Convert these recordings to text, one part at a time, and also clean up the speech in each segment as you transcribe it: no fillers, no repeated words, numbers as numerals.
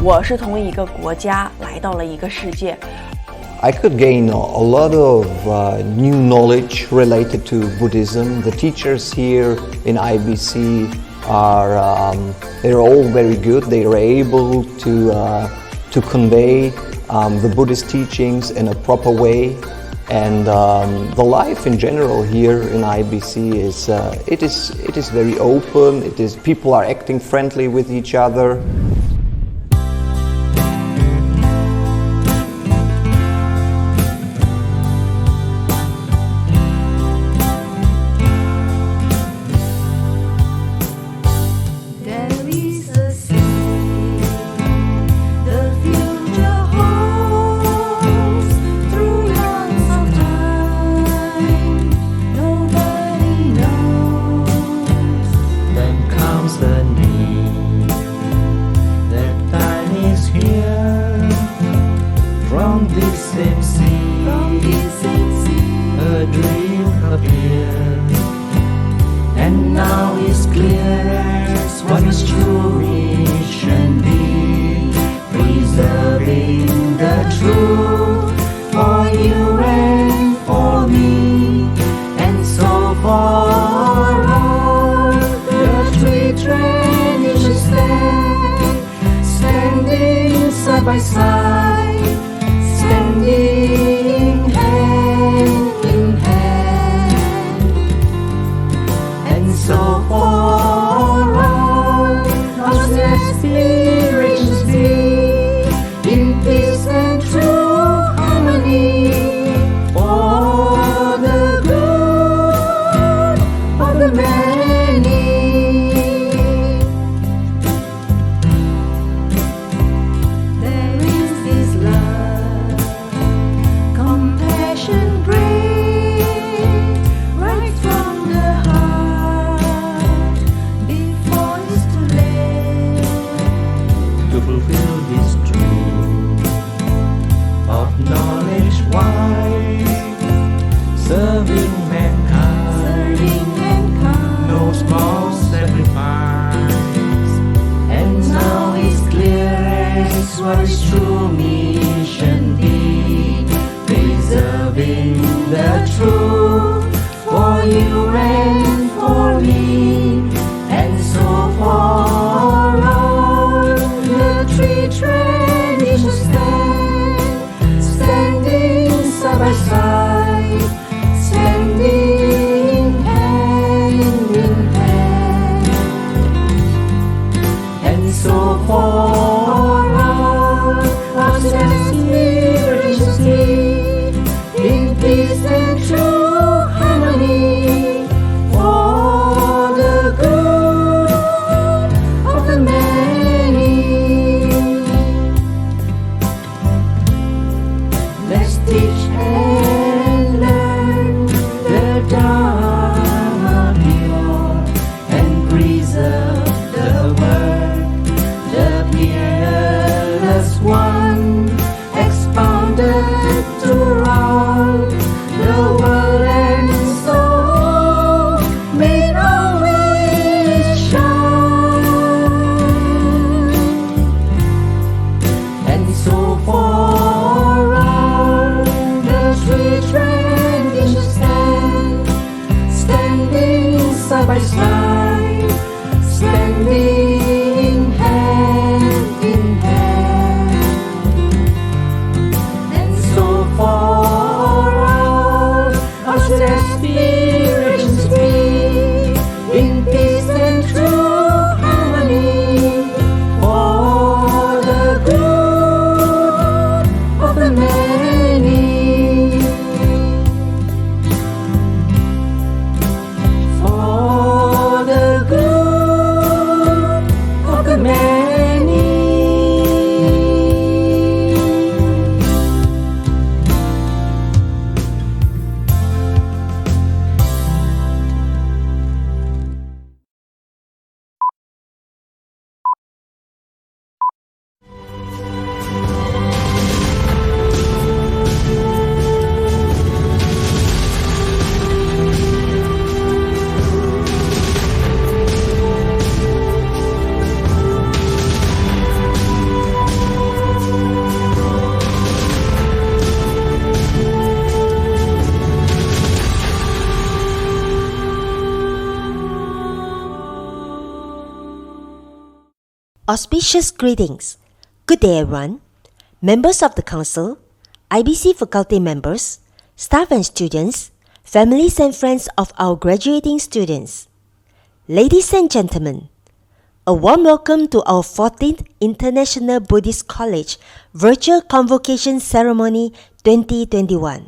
我是从一个国家来到了一个世界。I could gain a lot of new knowledge related to Buddhism. The teachers here in IBC they're all very good. They are able to convey the Buddhist teachings in a proper way. And the life in general here in IBC is very open. People are acting friendly with each other. From this same sea, a dream appeared, and now it's clear as what is true mission be, preserving the truth for you and for me, and so for all the three traditions standing side by side.Standing hand in hand, and so for all our aspirations be in peace and true harmony, for the good of the many. There is this love.Compassion great, right from the heart, before it's too late to fulfill this dream of knowledge wide, serving mankind, no small sacrifice, and now it's clear as what is true mission be.Preserving the truth for you and for me, and so for all the three traditions standing side by side, standing hand in hand, and so for all our aspirations be.In peace and true harmony, for the good of the many. Let's teach and learn the Dharma pure, and preserve the word, the peerless one.Expounded to all the world and soul, may it always shine, and so for all the three traditions standing side by side, standing hand in hand.For all our aspirations be in peace and true harmony, for the good of the many, for the Auspicious greetings. Good day, everyone. Members of the Council, IBC faculty members, staff and students, families and friends of our graduating students. Ladies and gentlemen, a warm welcome to our 14th International Buddhist College Virtual Convocation Ceremony 2021.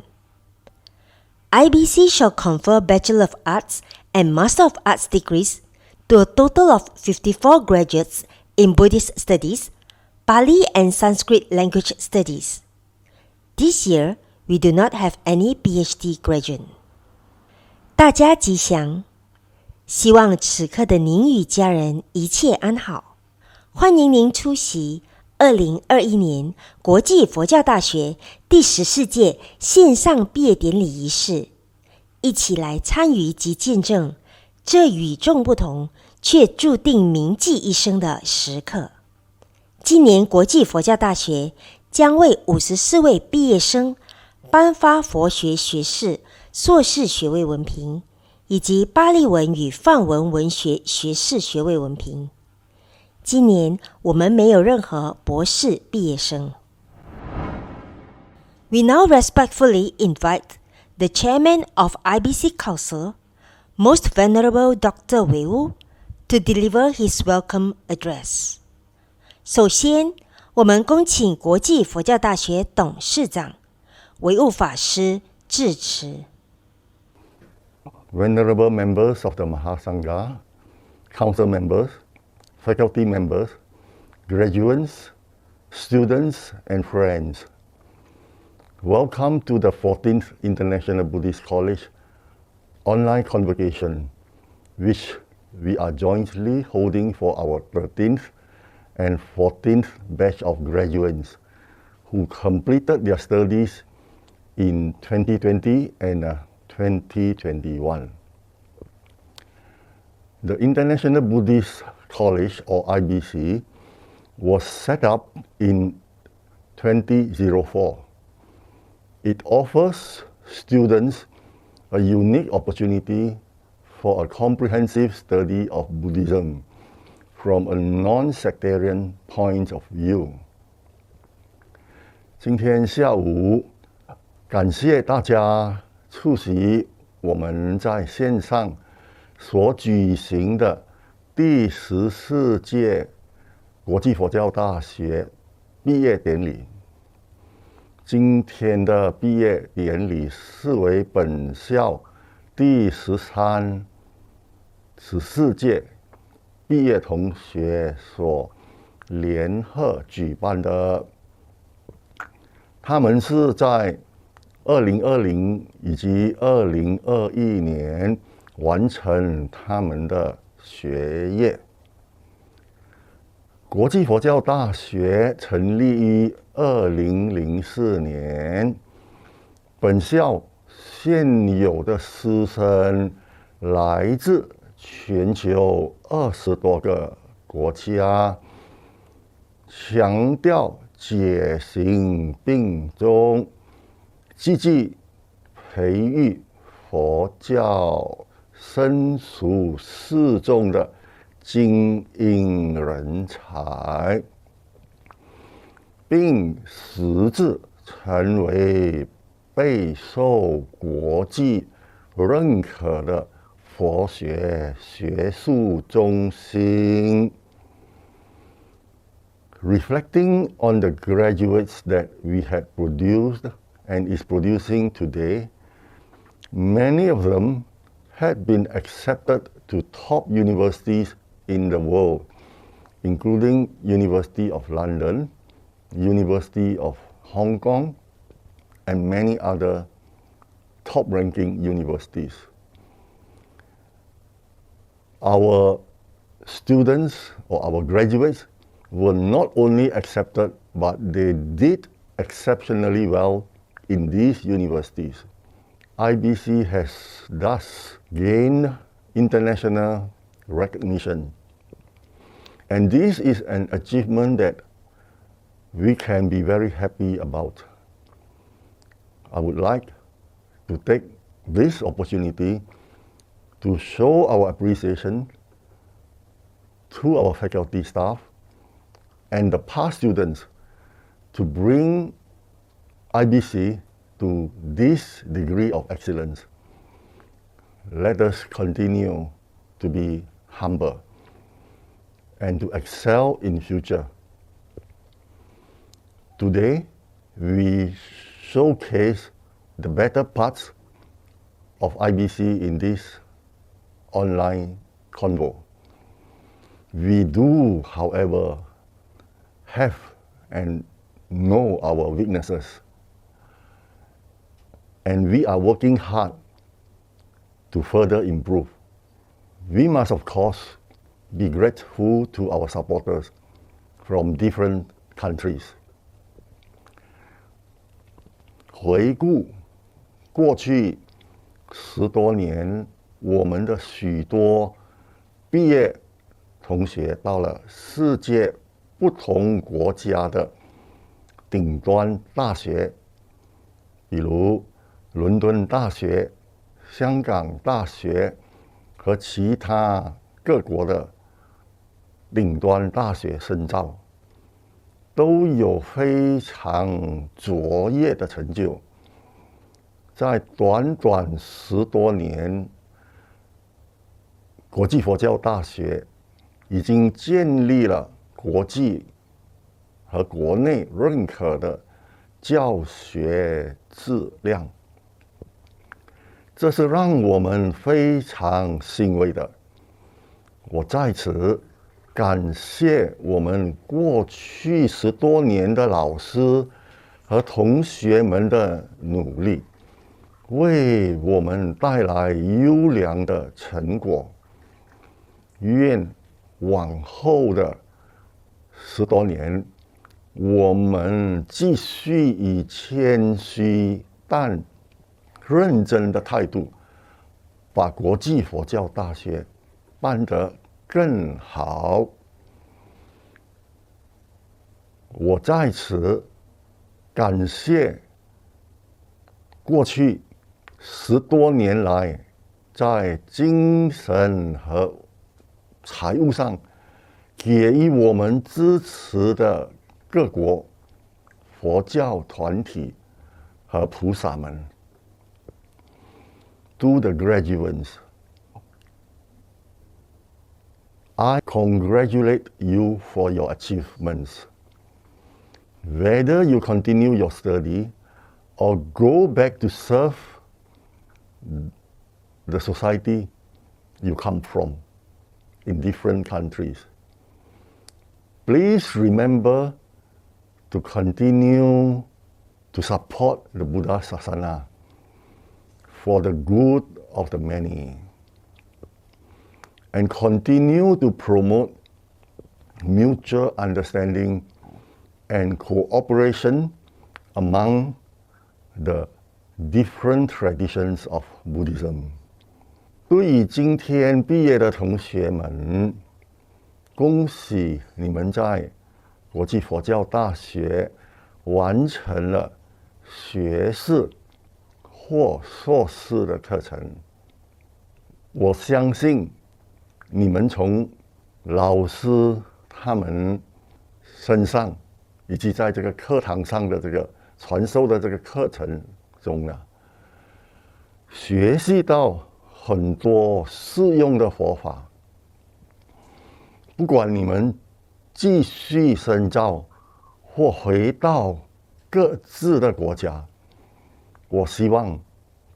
IBC shall confer Bachelor of Arts and Master of Arts degrees to a total of 54 graduates in Buddhist Studies, Pali and Sanskrit Language Studies. This year, we do not have any PhD graduate. 大家吉祥，希望此刻的您与家人一切安好。欢迎您出席2021年国际佛教大学第14届线上毕业典礼仪式，一起来参与及见证这与众不同却注定铭记一生的时刻。今年国际佛教大学将为54位毕业生颁发佛学学士、硕士学位文凭，以及巴利文与梵文文学学士学位文凭。今年我们没有任何博士毕业生。We now respectfully invite the Chairman of IBC Council, Most Venerable Dr. Wei Wu, to deliver his welcome address. 首先，我们恭请国际佛教大学董事长维悟法师致辞。Venerable members of the Mahasangha, council members, faculty members, graduates, students, and friends. Welcome to the 14th International Buddhist College online convocation, which we are jointly holding for our 13th and 14th batch of graduates who completed their studies in 2020 and 2021. The International Buddhist College, or IBC, was set up in 2004. It offers students a unique opportunity for a comprehensive study of Buddhism from a non-sectarian point of view. 今天下午，感谢大家出席我们在线上所举行的第14届国际佛教大学毕业典礼。今天的毕业典礼是为本校第14届毕业同学所联合举办的。他们是在2020以及2021年完成他们的学业。国际佛教大学成立于2004年，本校现有的师生来自全球20多个国家，强调解行并宗，积极培育佛教身属世众的精英人才，并实质成为备受国际认可的佛学学术中心。Reflecting on the graduates that we had produced and is producing today, many of them had been accepted to top universities in the world, including University of London, University of Hong Kong, and many other top-ranking universities. Our students or our graduates were not only accepted, but they did exceptionally well in these universities. IBC has thus gained international recognition. And this is an achievement that we can be very happy about. I would like to take this opportunity to show our appreciation to our faculty staff and the past students to bring IBC to this degree of excellence. Let us continue to be humble and to excel in future. Today, we showcase the better parts of IBC in this online convo. We do, however, have and know our weaknesses, and we are working hard to further improve. We must, of course, be grateful to our supporters from different countries. 回顾过去10多年，我们的许多毕业同学到了世界不同国家的顶端大学，比如伦敦大学、香港大学和其他各国的顶端大学深造，都有非常卓越的成就。在短短10多年，国际佛教大学已经建立了国际和国内认可的教学质量，这是让我们非常欣慰的。我在此感谢我们过去10多年的老师和同学们的努力，为我们带来优良的成果。愿往后的10多年，我们继续以谦虚但认真的态度，把国际佛教大学办得更好。我在此感谢过去10多年来在精神和财务上给予我们支持的各国佛教团体和菩萨们。To the graduates, I congratulate you for your achievements. Whether you continue your study or go back to serve the society you come from in different countries, please remember to continue to support the Buddha Sasana for the good of the many, and continue to promote mutual understanding and cooperation among the different traditions of Buddhism. 对于今天毕业的同学们，恭喜你们在国际佛教大学完成了学士或硕士的课程。我相信你们从老师他们身上，以及在这个课堂上的这个传授的这个课程中啊，学习到很多适用的佛法。不管你们继续深造或回到各自的国家，我希望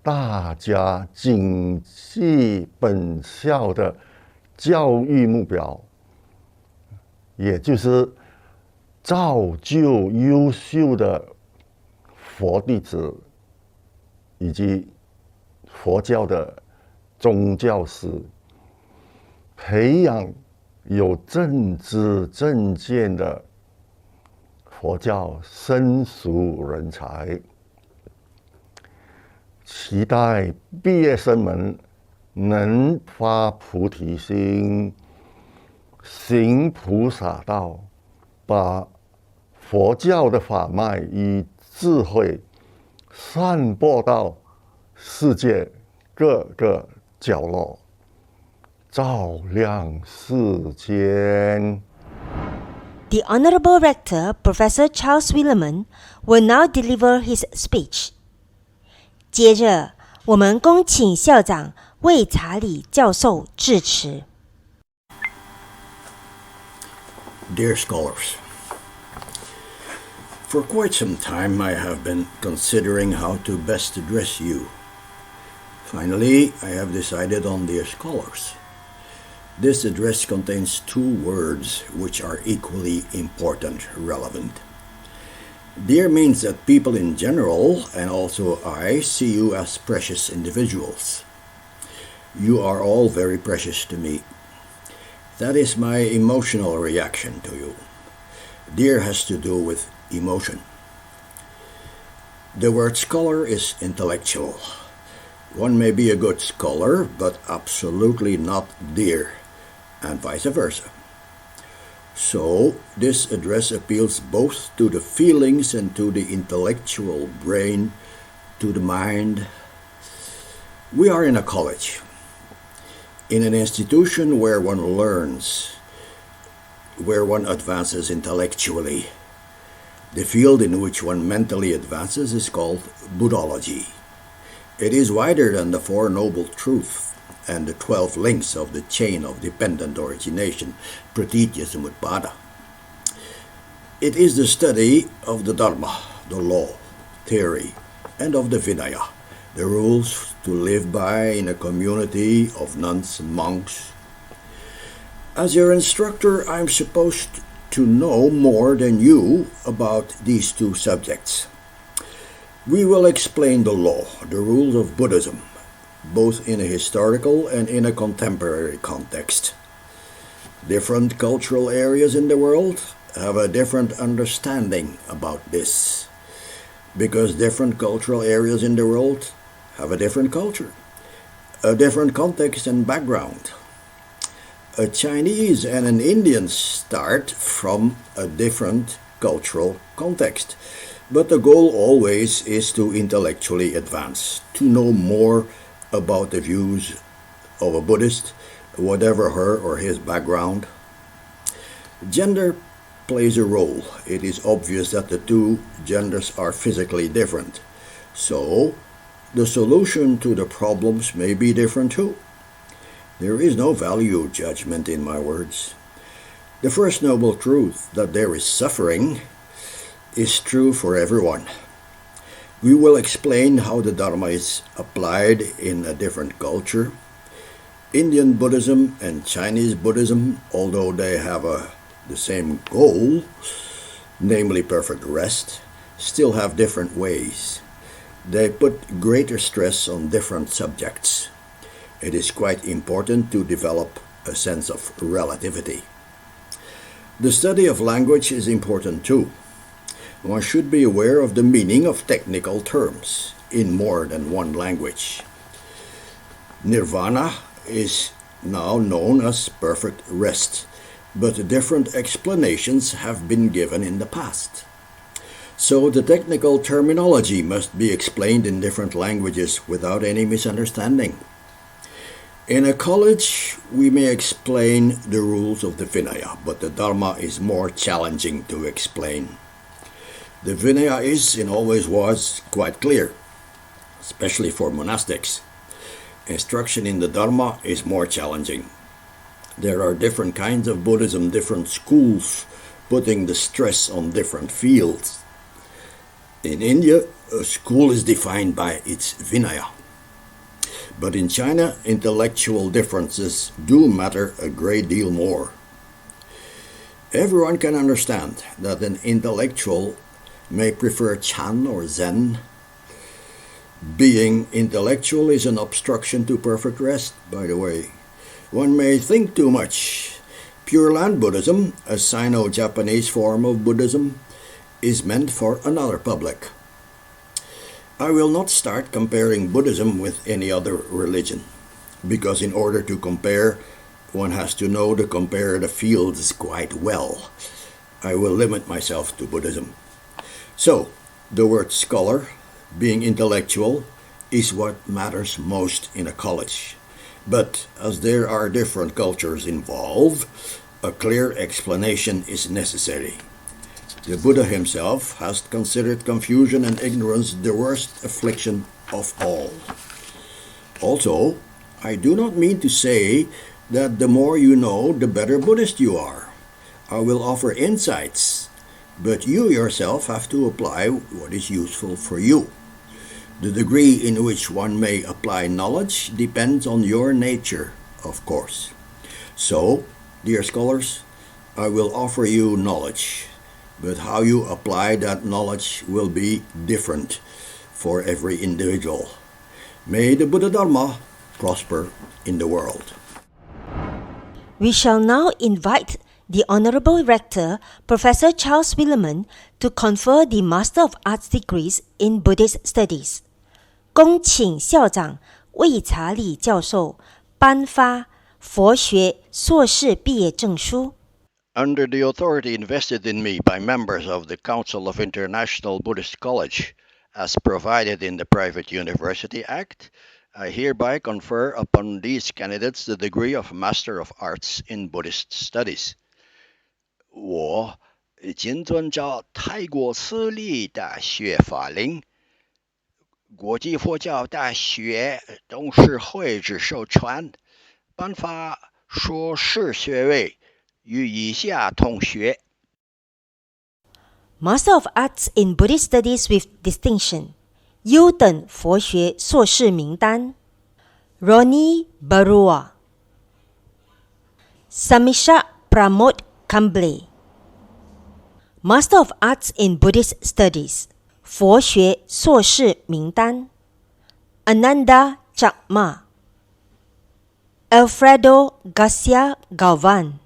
大家谨记本校的教育目标，也就是造就优秀的佛弟子以及佛教的宗教师，培养有正知正见的佛教僧俗人才。期待毕业生们能发菩提心，行菩萨道，把佛教的法脉与智慧散播到世界各个角落，照亮世间。The Honorable Rector, Professor Charles Willeman, will now deliver his speech. 接着，我们恭请校长魏查理教授致辞。Dear scholars, for quite some time I have been considering how to best address you. Finally, I have decided on dear scholars. This address contains two words which are equally important, relevant. Dear means that people in general, and also I, see you as precious individuals. You are all very precious to me. That is my emotional reaction to you. Dear has to do with emotion. The word scholar is intellectual. One may be a good scholar, but absolutely not dear, and vice versa. So, this address appeals both to the feelings and to the intellectual brain, to the mind. We are in a college, in an institution where one learns, where one advances intellectually. The field in which one mentally advances is called Buddhology. It is wider than the Four Noble Truths and the 12 links of the chain of dependent origination, Pratitya Samutpada. It is the study of the Dharma, the law, theory, and of the Vinaya, the rules to live by in a community of nuns and monks. As your instructor, I am supposed to know more than you about these two subjects. We will explain the law, the rules of Buddhism, both in a historical and in a contemporary context. Different cultural areas in the world have a different understanding about this, because different cultural areas in the world have a different culture, a different context and background. A Chinese and an Indian start from a different cultural context, but the goal always is to intellectually advance, to know more about the views of a Buddhist, whatever her or his background. Gender plays a role. It is obvious that the two genders are physically different. So, the solution to the problems may be different too. There is no value judgment in my words. The first noble truth, that there is suffering, is true for everyone. We will explain how the Dharma is applied in a different culture. Indian Buddhism and Chinese Buddhism, although they have the same goal, namely perfect rest, still have different ways. They put greater stress on different subjects. It is quite important to develop a sense of relativity. The study of language is important too. One should be aware of the meaning of technical terms in more than one language. Nirvana is now known as perfect rest, but different explanations have been given in the past. So the technical terminology must be explained in different languages without any misunderstanding. In a college, we may explain the rules of the Vinaya, but the Dharma is more challenging to explain. The Vinaya is, and always was, quite clear, especially for monastics. Instruction in the Dharma is more challenging. There are different kinds of Buddhism, different schools, putting the stress on different fields. In India, a school is defined by its Vinaya. But in China, intellectual differences do matter a great deal more. Everyone can understand that an intellectual may prefer Chan or Zen. Being intellectual is an obstruction to perfect rest, by the way. One may think too much. Pure Land Buddhism, a Sino-Japanese form of Buddhism, is meant for another public. I will not start comparing Buddhism with any other religion, because in order to compare, one has to know the comparative fields quite well. I will limit myself to Buddhism. So, the word scholar, being intellectual, is what matters most in a college. But as there are different cultures involved, a clear explanation is necessary. The Buddha himself has considered confusion and ignorance the worst affliction of all. Also, I do not mean to say that the more you know, the better Buddhist you are. I will offer insights, but you yourself have to apply what is useful for you. The degree in which one may apply knowledge depends on your nature, of course. So, dear scholars, I will offer you knowledge, but how you apply that knowledge will be different for every individual. May the Buddha Dharma prosper in the world. We shall now invite the Honorable Rector, Professor Charles Willeman, to confer the Master of Arts degrees in Buddhist Studies. 恭请校长魏查理教授颁发佛学硕士毕业证书。Under the authority invested in me by members of the Council of International Buddhist College, as provided in the Private University Act, I hereby confer upon these candidates the degree of Master of Arts in Buddhist Studies. 我谨遵照泰国私立大学法令、国际佛教大学董事会之授权，颁发硕士学位予以下同学。Master of Arts in Buddhist Studies with Distinction 优等佛学硕士名单 Ronnie Barua Samisha Pramod Kamble Master of Arts in Buddhist Studies 佛学硕士名单 Ananda Chakma Alfredo Garcia Galvan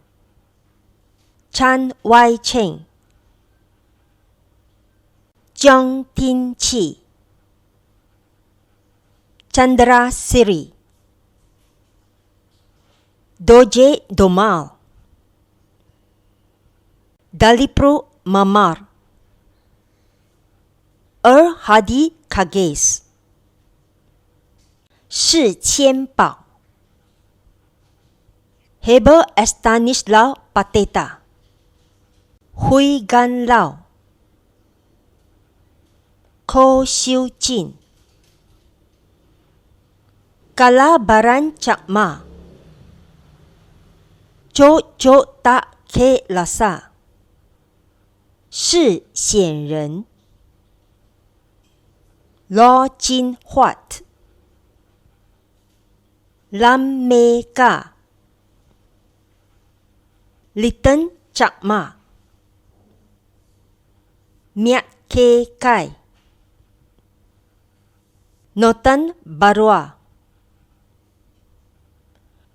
Chan Wai Cheng Jiang Tin Chi Chandra Siri Doje Domal Dalipro Mamar Hadi Kages 释千宝 Heber Estanislao Pateta Hui Gan Lao Ko Xiu Jin Kalabaran Chakma Jo Jo Ta Ke Lasa 释显人 Lo Jin Huat Lam Me Ka Litten Chakma Miat Ke Kai Notan Barua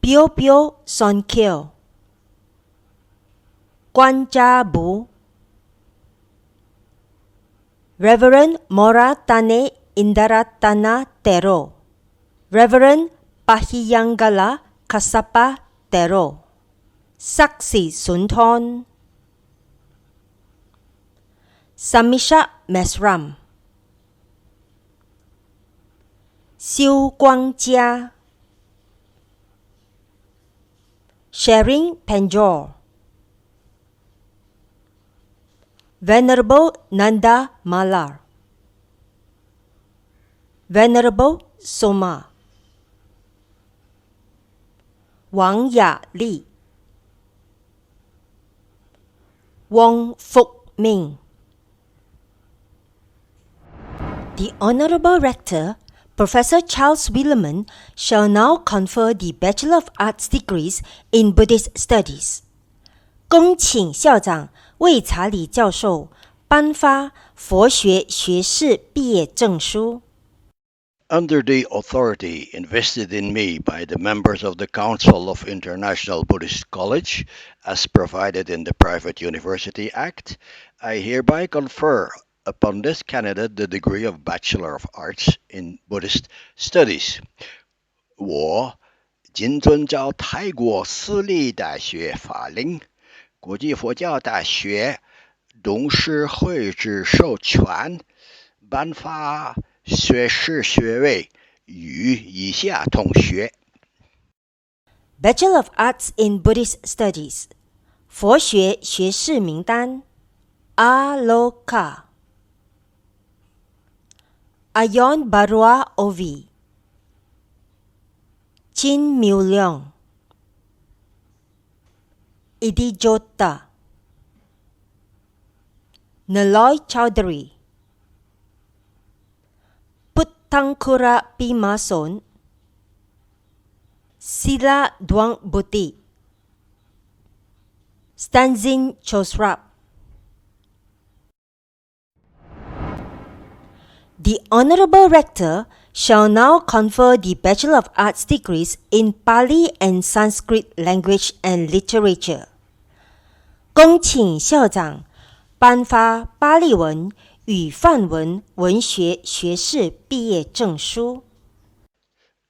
Pio Pio Son Kyo Quan Cha Bu Reverend Mora Tane Indaratana Tero Reverend Pahiyanggala Kasapa Tero Saksi Sunthon Samisha Mesram Xiu Guangjia Sharing Penjor Venerable Nanda Malar Venerable Soma Wang Ya Li Wong Fuk Ming The Honorable Rector, Professor Charles Willeman, shall now confer the Bachelor of Arts degrees in Buddhist Studies. 恭请校长魏查理教授颁发佛学学士毕业证书。Under the authority invested in me by the members of the Council of International Buddhist College, as provided in the Private University Act, I hereby confer upon this candidate the degree of Bachelor of Arts in Buddhist Studies. 我谨遵照泰国私立大学法令、国际佛教大学董事会之授权，颁发学士学位予以下同学。 Bachelor of Arts in Buddhist Studies 佛学学士名单 Aloka Ayon Barua Ovi Chin Miu Leong Idijota Neloy Chowdhury Puttangkura Pimason Sila Duang Buti Stanzin Chosrap. The Honorable Rector shall now confer the Bachelor of Arts degrees in Pali and Sanskrit Language and Literature. 恭请校长颁发巴利文与梵文文学学士毕业证书。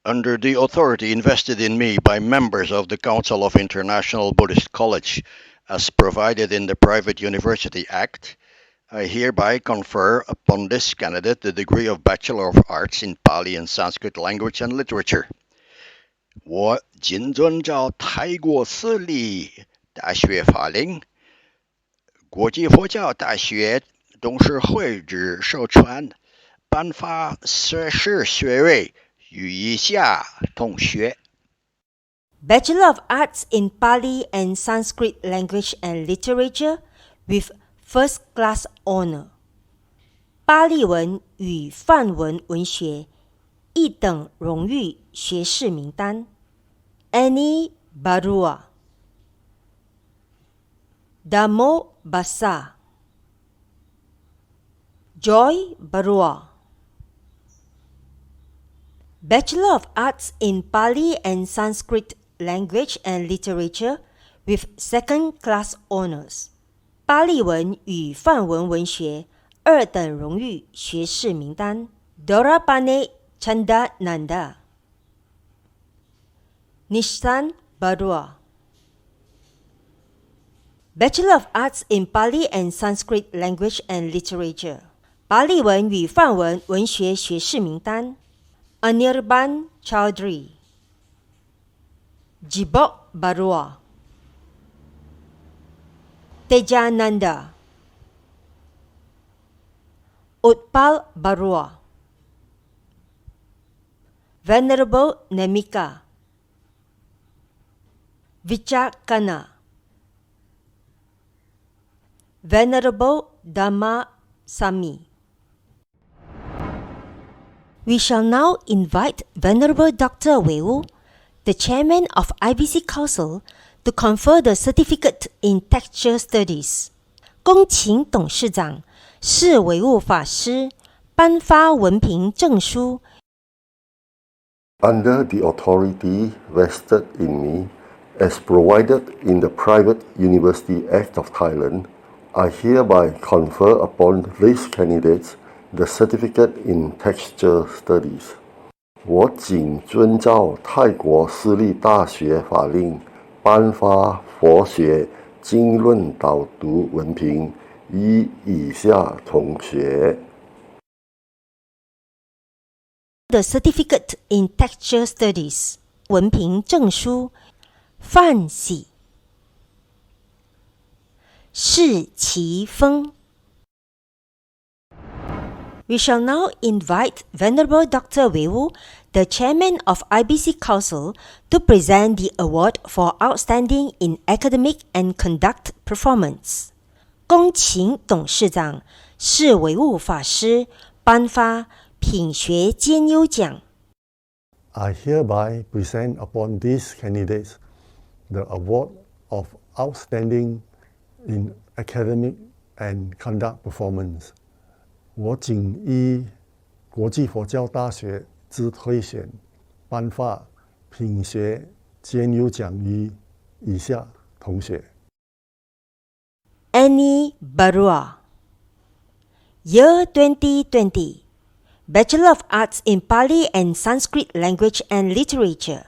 Under the authority invested in me by members of the Council of International Buddhist College, as provided in the Private University Act, I hereby confer upon this candidate the degree of Bachelor of Arts in Pali and Sanskrit Language and Literature. 我谨遵照泰国私立大学法令、国际佛教大学董事会之授权，颁发学士学位予以下同学。Bachelor of Arts in Pali and Sanskrit Language and Literature with First Class Honor. 巴利文与梵文文学一等荣誉学士名单 Annie Barua Damo Basa Joy Barua Bachelor of Arts in Pali and Sanskrit Language and Literature with Second Class Honors. 巴利文与梵文文学二等荣誉学士名单 Dorapane Chandananda Nishan Barua Bachelor of Arts in Pali and Sanskrit Language and Literature. 巴利文与梵文文学学士名单 Anirban Chowdhury Jibok Barua Tejananda Utpal Barua Venerable Nemika Vichakana Venerable Dhamma Sami. We shall now invite Venerable Dr. Weu, the Chairman of IBC Council, to confer the Certificate in Textual Studies. 恭请董事长释维悟法师颁发文凭证书。Under the authority vested in me, as provided in the Private University Act of Thailand, I hereby confer upon these candidates the Certificate in Textual Studies. 我谨遵照泰国私立大学法令，颁发佛学经论导读文凭予以下同学。The Certificate in Textual Studies 文凭证书范喜、释其峰。We shall now invite Venerable Dr. Weu, the Chairman of IBC Council, to present the award for outstanding in academic and conduct performance. 恭请董事长释维悟法师颁发品学兼优奖。I hereby present upon these candidates the award of outstanding in academic and conduct performance. 我谨依国际佛教大学之推选，颁发品学兼优奖予以下同学。Annie Barua Year 2020 Bachelor of Arts in Pali and Sanskrit Language and Literature.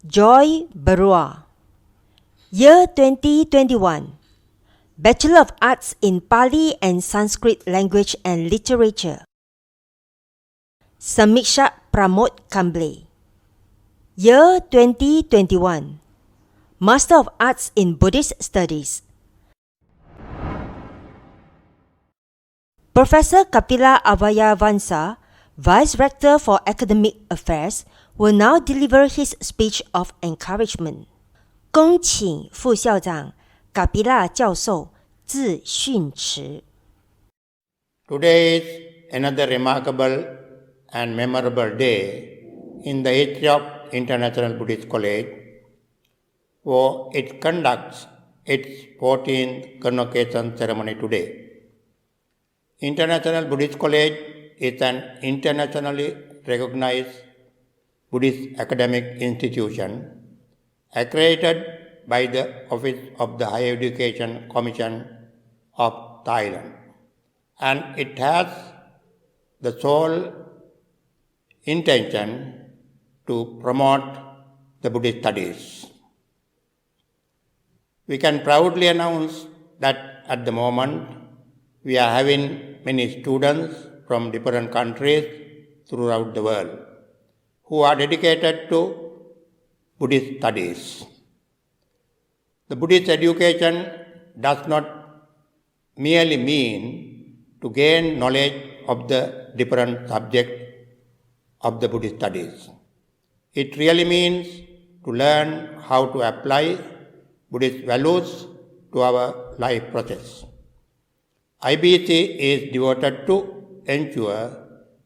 Joy Barua Year 2021 Bachelor of Arts in Pali and Sanskrit Language and Literature. Samiksha Pramod Kamble Year 2021 Master of Arts in Buddhist Studies. Professor Kapila Abhayavansa, Vice Rector for Academic Affairs, will now deliver his speech of encouragement. 恭请副校长 Kapila 教授致训词。Today is another remarkable and memorable day in the history of International Buddhist College, for it conducts its 14th convocation ceremony today. International Buddhist College is an internationally recognized Buddhist academic institution accredited by the Office of the Higher Education Commission of Thailand, and it has the sole intention to promote the Buddhist studies. We can proudly announce that at the moment we are having many students from different countries throughout the world who are dedicated to Buddhist studies. The Buddhist education does not merely mean to gain knowledge of the different subjects of the Buddhist studies. It really means to learn how to apply Buddhist values to our life process. IBC is devoted to ensure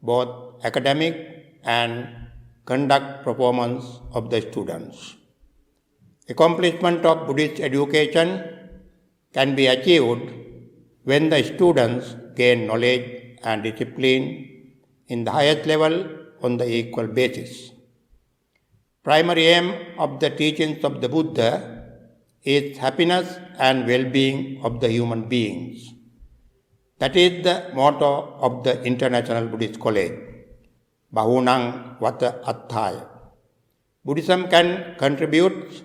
both academic and conduct performance of the students. Accomplishment of Buddhist education can be achieved when the students gain knowledge and discipline in the highest level on the equal basis. Primary aim of the teachings of the Buddha is happiness and well-being of the human beings. That is the motto of the International Buddhist College, Bahunang Vata Atthaya. Buddhism can contribute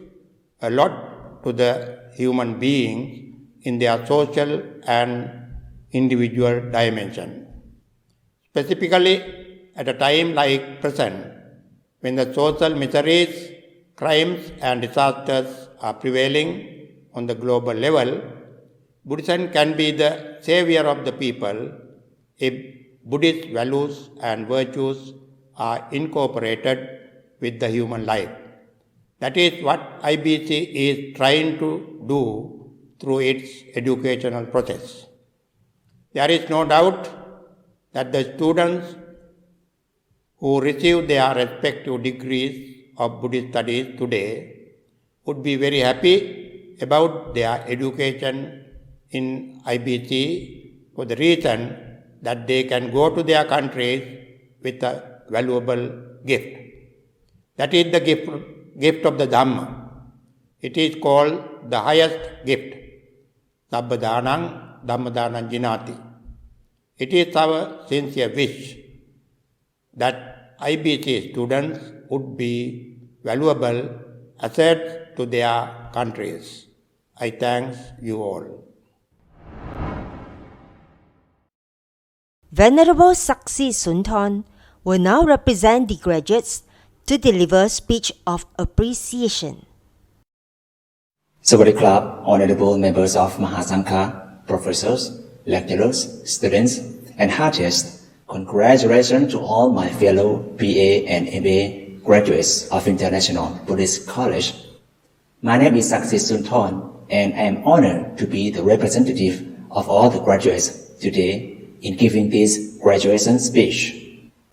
a lot to the human beings in their social and individual dimension. Specifically, at a time like present, when the social miseries, crimes and disasters are prevailing on the global level, Buddhism can be the savior of the people if Buddhist values and virtues are incorporated with the human life. That is what IBC is trying to do through its educational process. There is no doubt that the students who receive their respective degrees of Buddhist studies today would be very happy about their education in IBC for the reason that they can go to their countries with a valuable gift. That is the gift of the Dhamma. It is called the highest gift, Sabbadhanang Dhammadhanang Jinati. It is our sincere wish that IBC students would be valuable assets to their countries. I thank you all. Venerable Saksi Sunthorn will now represent the graduates to deliver speech of appreciation. Sawadee Krap, honorable members of Mahasangha, professors, lecturers, students, and heartiest congratulations to all my fellow BA and MA graduates of International Buddhist College. My name is Saksi Sunthorn, and I am honored to be the representative of all the graduates today in giving this graduation speech.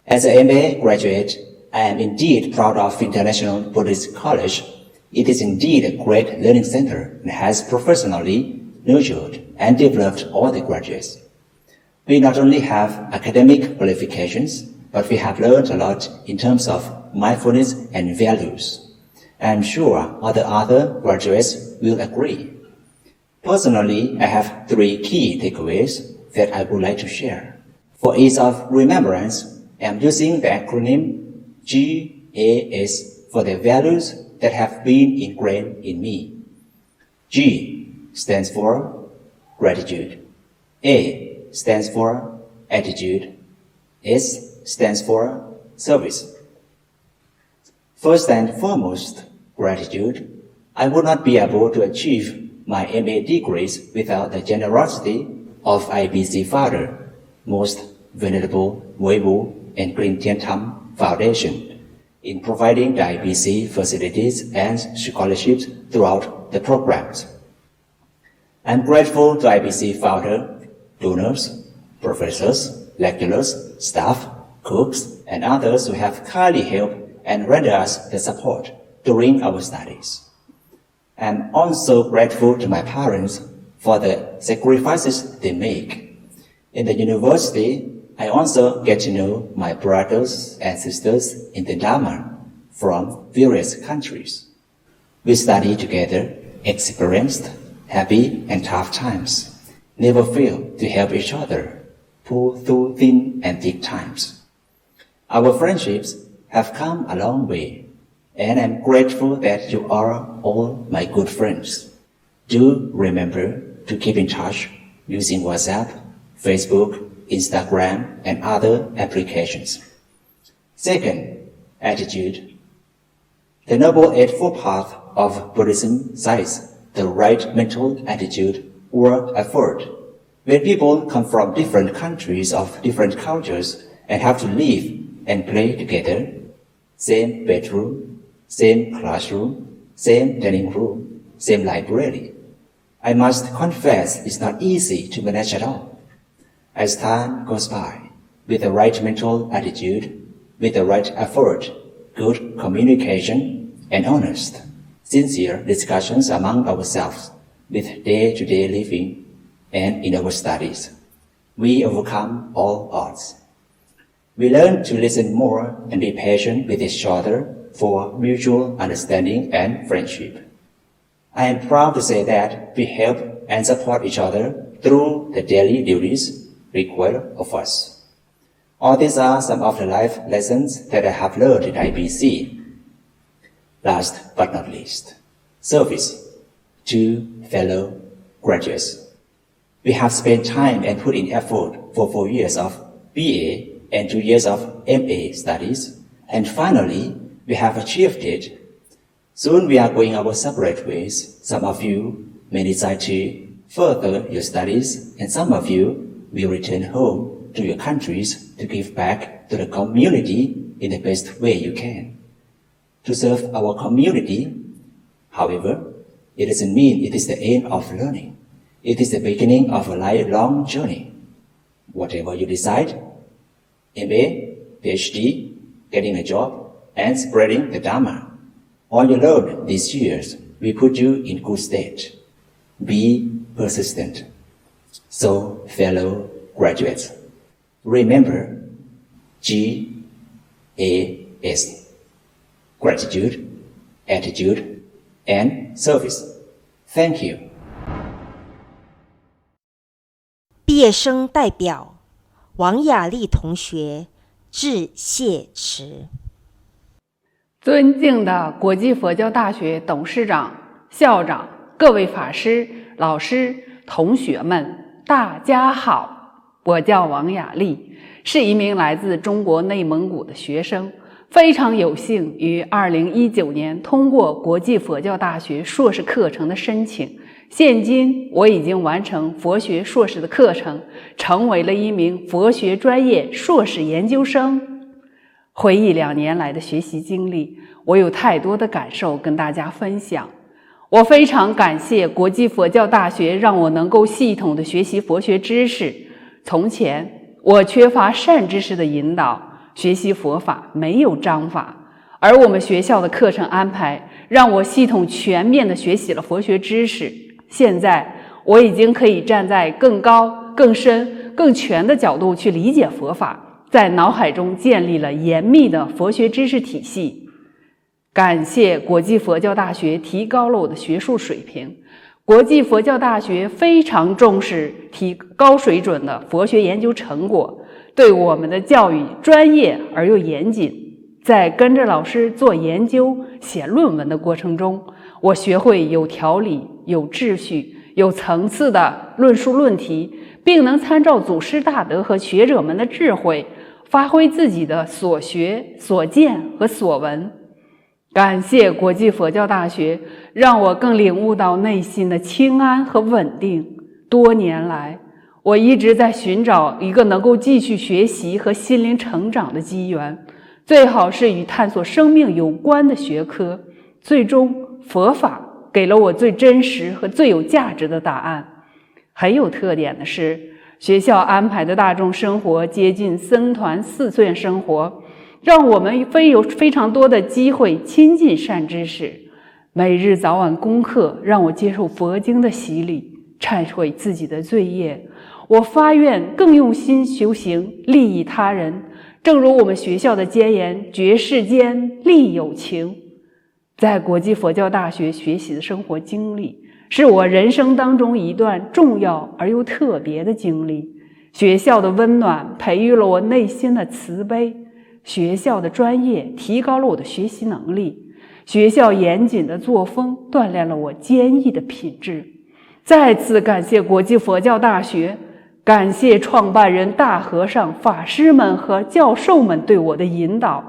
As an MA graduate, I am indeed proud of International Buddhist College. It is indeed a great learning center and has professionally nurtured and developed all the graduates. We not only have academic qualifications, but we have learned a lot in terms of mindfulness and values. I am sure other graduates will agree. Personally, I have 3 key takeaways that I would like to share. For ease of remembrance, I am using the acronym GAS for the values that have been ingrained in me. G stands for gratitude. A stands for attitude. S stands for service. First and foremost, gratitude. I would not be able to achieve my MA degrees without the generosity of IBC Father, Most Venerable Weiwu and Green Tian Tam Foundation in providing the IBC facilities and scholarships throughout the programs. I'm grateful to IBC founder, donors, professors, lecturers, staff, cooks, and others who have kindly helped and rendered us the support during our studies. I'm also grateful to my parents for the sacrifices they make. In the university, I also get to know my brothers and sisters in the Dharma from various countries. We study together, experienced happy and tough times, never fail to help each other, pull through thin and thick times. Our friendships have come a long way, and I'm grateful that you are all my good friends. Do remember to keep in touch using WhatsApp, Facebook, Instagram, and other applications. Second, attitude. The Noble Eightfold Path of Buddhism cites the right mental attitude or effort. When people come from different countries of different cultures and have to live and play together, same bedroom, same classroom, same dining room, same library, I must confess it's not easy to manage at all. As time goes by, with the right mental attitude, with the right effort, good communication, and honest, sincere discussions among ourselves with day-to-day living and in our studies, we overcome all odds. We learn to listen more and be patient with each other for mutual understanding and friendship. I am proud to say that we help and support each other through the daily duties required of us. All these are some of the life lessons that I have learned in IBC. Last but not least, service to fellow graduates. We have spent time and put in effort for 4 years of BA and 2 years of MA studies, and finally, we have achieved it. Soon we are going our separate ways. Some of you may decide to further your studies, and some of you will return home to your countries to give back to the community in the best way you can. To serve our community, however, it doesn't mean it is the end of learning. It is the beginning of a lifelong journey. Whatever you decide, MA, PhD, getting a job, and spreading the Dharma, all you learned these years will put you in good state. Be persistent. So, fellow graduates, remember GAS. Gratitude, attitude, and service. Thank you. 毕业生代表王雅丽同学致谢词。尊敬的国际佛教大学董事长、校长、各位法师、老师、同学们，大家好，我叫王雅丽，是一名来自中国内蒙古的学生。非常有幸于2019年通过国际佛教大学硕士课程的申请，现今我已经完成佛学硕士的课程，成为了一名佛学专业硕士研究生。回忆2年来的学习经历，我有太多的感受跟大家分享。我非常感谢国际佛教大学让我能够系统的学习佛学知识。从前我缺乏善知识的引导，学习佛法没有章法，而我们学校的课程安排让我系统全面地学习了佛学知识。现在我已经可以站在更高、更深、更全的角度去理解佛法，在脑海中建立了严密的佛学知识体系。感谢国际佛教大学提高了我的学术水平。国际佛教大学非常重视提高水准的佛学研究成果，对我们的教育专业而又严谨。在跟着老师做研究、写论文的过程中，我学会有条理、有秩序、有层次的论述论题，并能参照祖师大德和学者们的智慧，发挥自己的所学、所见和所闻。感谢国际佛教大学，让我更领悟到内心的清安和稳定。多年来，我一直在寻找一个能够继续学习和心灵成长的机缘，最好是与探索生命有关的学科。最终，佛法给了我最真实和最有价值的答案。很有特点的是，学校安排的大众生活接近僧团寺院生活，让我们有非常多的机会亲近善知识。每日早晚功课让我接受佛经的洗礼，忏悔自己的罪业。我发愿更用心修行，利益他人。正如我们学校的箴言，绝世间利有情。在国际佛教大学学习的生活经历，是我人生当中一段重要而又特别的经历。学校的温暖培育了我内心的慈悲，学校的专业提高了我的学习能力，学校严谨的作风锻炼了我坚毅的品质。再次感谢国际佛教大学，感谢创办人大和尚、法师们和教授们对我的引导，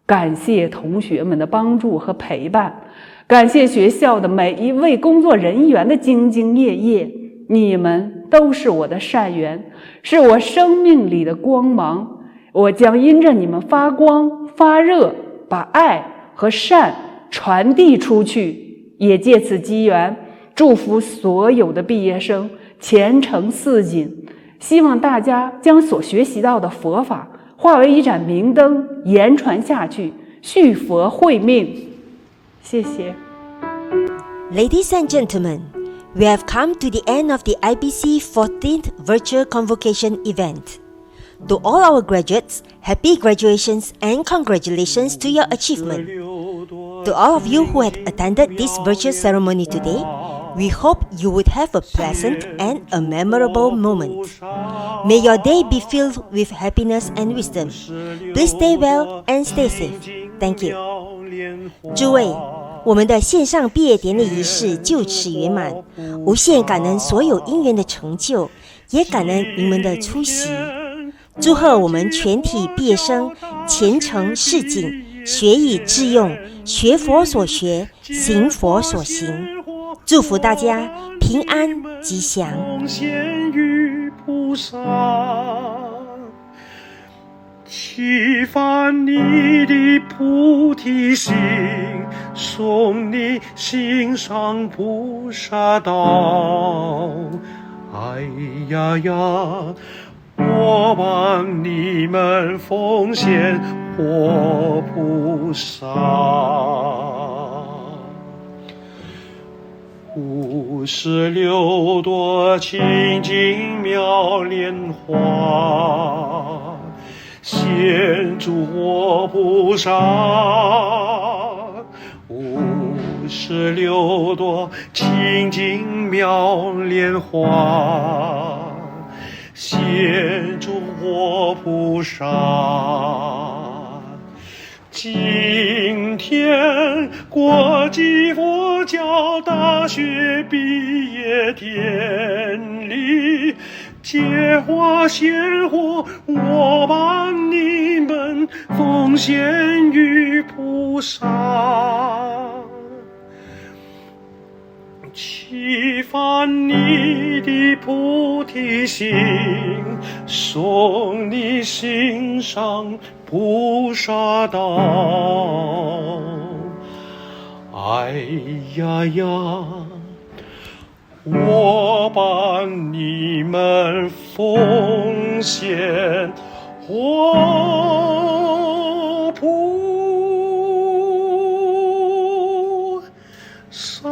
感谢同学们的帮助和陪伴，感谢学校的每一位工作人员的兢兢业业。你们都是我的善缘，是我生命里的光芒。我将因着你们发光发热，把爱和善传递出去。也借此机缘，祝福所有的毕业生前程似锦，希望大家将所学习到的佛法化为一盏明灯，言传下去，续佛慧命。谢谢。 Ladies and gentlemen, we have come to the end of the IBC 14th Virtual Convocation event. To all our graduates, happy graduations and congratulations to your achievement. To all of you who had attended this virtual ceremony today, we hope you would have a pleasant and a memorable moment. May your day be filled with happiness and wisdom. Please stay well and stay safe. Thank you. 诸位，我们的线上毕业典礼仪式就此圆满，无限感恩所有因缘的成就，也感恩您们的出席。祝贺我们全体毕业生前程似锦，学以致用，学佛所学，行佛所行。祝福大家平安吉祥。启发你的菩提心，送你心上菩萨道。哎呀呀，我帮你们奉献活菩萨。56朵清净妙莲花，献诸活菩萨。56朵清净妙莲花，献诸活菩萨。今天国际佛教大学毕业典礼，结花献火，我把你们奉献于菩萨。启发你的菩提心，送你心上菩萨道。哎呀呀，我把你们奉献活菩萨。